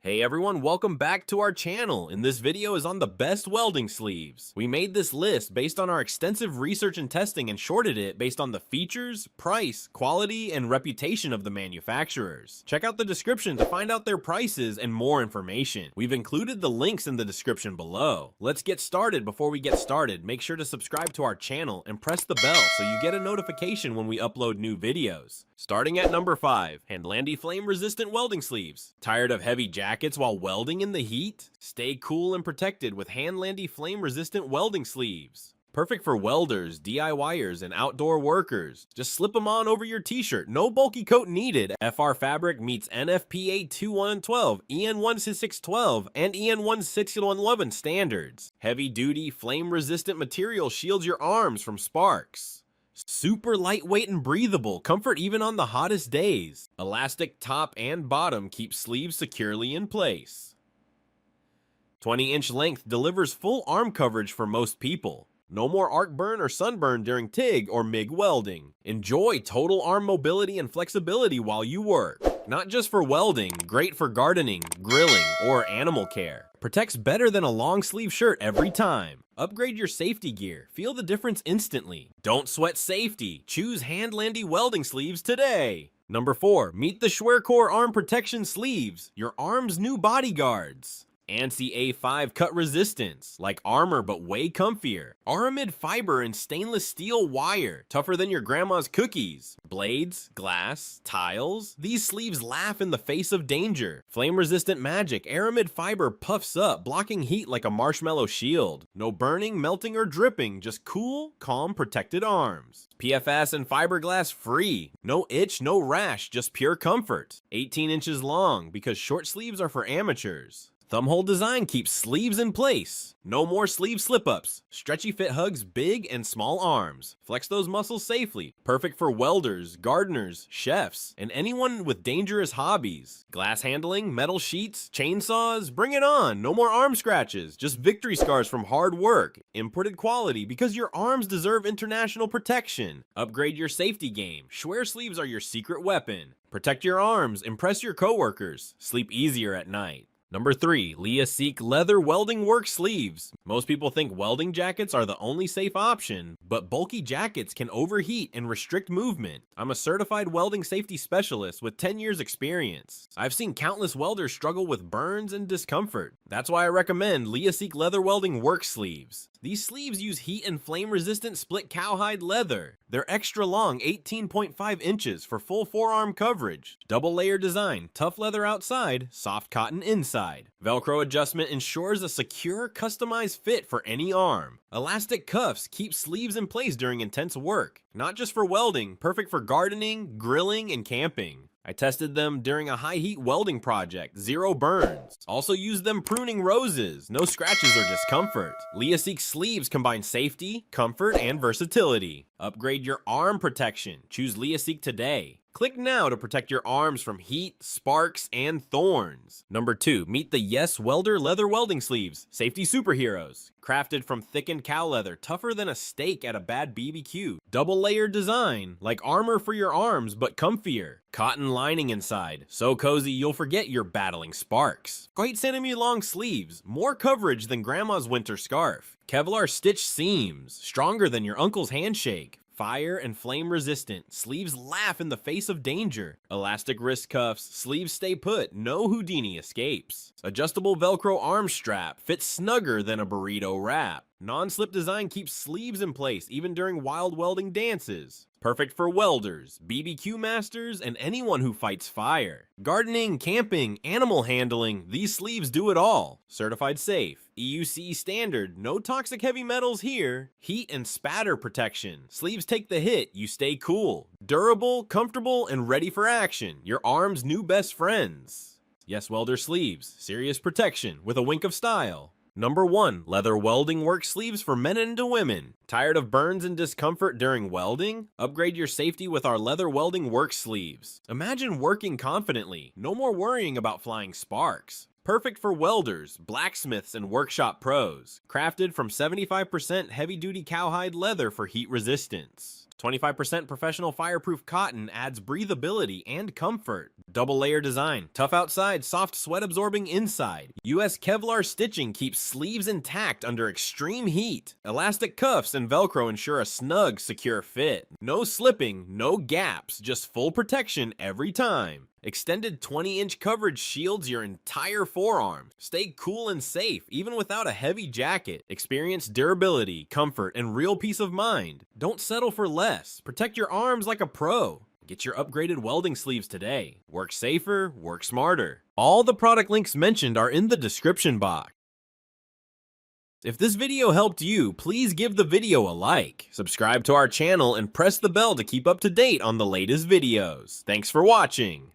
Hey everyone, welcome back to our channel, and this video is on the best welding sleeves. We made this list based on our extensive research and testing and shorted it based on the features, price, quality, and reputation of the manufacturers. Check out the description to find out their prices and more information. We've included the links in the description below. Let's get started. Before we get started, make sure to subscribe to our channel and press the bell so you get a notification when we upload new videos. Starting at number 5, HANDLANDY Flame Resistant Welding Sleeves. Tired of heavy jackets while welding in the heat? Stay cool and protected with HANDLANDY Flame Resistant Welding Sleeves. Perfect for welders, DIYers, and outdoor workers. Just slip them on over your t-shirt, no bulky coat needed. FR fabric meets NFPA 2112, EN 16612, and EN 16111 standards. Heavy-duty, flame-resistant material shields your arms from sparks. Super lightweight and breathable, comfort even on the hottest days. Elastic top and bottom keep sleeves securely in place. 20-inch length delivers full arm coverage for most people. No more arc burn or sunburn during TIG or MIG welding. Enjoy total arm mobility and flexibility while you work. Not just for welding, great for gardening, grilling, or animal care. Protects better than a long sleeve shirt every time. Upgrade your safety gear. Feel the difference instantly. Don't sweat safety. Choose HANDLANDY welding sleeves today. Number 4, meet the Schwer Core Arm Protection Sleeves, your arm's new bodyguards. ANSI A5 cut resistance, like armor but way comfier. Aramid fiber and stainless steel wire, tougher than your grandma's cookies. Blades, glass, tiles, these sleeves laugh in the face of danger. Flame resistant magic, aramid fiber puffs up, blocking heat like a marshmallow shield. No burning, melting, or dripping, just cool, calm, protected arms. PFS and fiberglass free. No itch, no rash, just pure comfort. 18 inches long, because short sleeves are for amateurs. Thumbhole design keeps sleeves in place. No more sleeve slip-ups. Stretchy fit hugs big and small arms. Flex those muscles safely. Perfect for welders, gardeners, chefs, and anyone with dangerous hobbies. Glass handling, metal sheets, chainsaws, bring it on. No more arm scratches, just victory scars from hard work. Imported quality because your arms deserve international protection. Upgrade your safety game. Schwer sleeves are your secret weapon. Protect your arms, impress your coworkers. Sleep easier at night. Number 3, LeaSeek Leather Welding Work Sleeves. Most people think welding jackets are the only safe option, but bulky jackets can overheat and restrict movement. I'm a certified welding safety specialist with 10 years experience. I've seen countless welders struggle with burns and discomfort. That's why I recommend LeaSeek Leather Welding Work Sleeves. These sleeves use heat and flame resistant split cowhide leather. They're extra long, 18.5 inches for full forearm coverage. Double layer design, tough leather outside, soft cotton inside. Velcro adjustment ensures a secure, customized fit for any arm. Elastic cuffs keep sleeves in place during intense work. Not just for welding, perfect for gardening, grilling, and camping. I tested them during a high heat welding project, 0 burns. Also used them pruning roses, no scratches or discomfort. LeaSeek sleeves combine safety, comfort, and versatility. Upgrade your arm protection. Choose LeaSeek today. Click now to protect your arms from heat, sparks, and thorns. Number 2, meet the YESWELDER Leather Welding Sleeves, safety superheroes. Crafted from thickened cow leather, tougher than a steak at a bad BBQ. Double layer design, like armor for your arms, but comfier. Cotton lining inside, so cozy you'll forget you're battling sparks. 8 centimeter long sleeves, more coverage than grandma's winter scarf. Kevlar stitch seams, stronger than your uncle's handshake. Fire and flame resistant, sleeves laugh in the face of danger. Elastic wrist cuffs, sleeves stay put, no Houdini escapes. Adjustable Velcro arm strap, fits snugger than a burrito wrap. Non-slip design keeps sleeves in place even during wild welding dances. Perfect for welders, BBQ masters, and anyone who fights fire. Gardening, camping, animal handling, these sleeves do it all. Certified safe, EUC standard, no toxic heavy metals here. Heat and spatter protection. Sleeves take the hit, you stay cool. Durable, comfortable, and ready for action. Your arm's new best friends. YESWELDER sleeves, serious protection with a wink of style. Number 1, leather welding work sleeves for men and women. Tired of burns and discomfort during welding? Upgrade your safety with our leather welding work sleeves. Imagine working confidently, no more worrying about flying sparks. Perfect for welders, blacksmiths, and workshop pros. Crafted from 75% heavy-duty cowhide leather for heat resistance. 25% professional fireproof cotton adds breathability and comfort. Double layer design, tough outside, soft sweat absorbing inside. US Kevlar stitching keeps sleeves intact under extreme heat. Elastic cuffs and Velcro ensure a snug, secure fit. No slipping, no gaps, just full protection every time. Extended 20-inch coverage shields your entire forearm. Stay cool and safe, even without a heavy jacket. Experience durability, comfort, and real peace of mind. Don't settle for less. Protect your arms like a pro. Get your upgraded welding sleeves today. Work safer, work smarter. All the product links mentioned are in the description box. If this video helped you, please give the video a like, subscribe to our channel, and press the bell to keep up to date on the latest videos. Thanks for watching.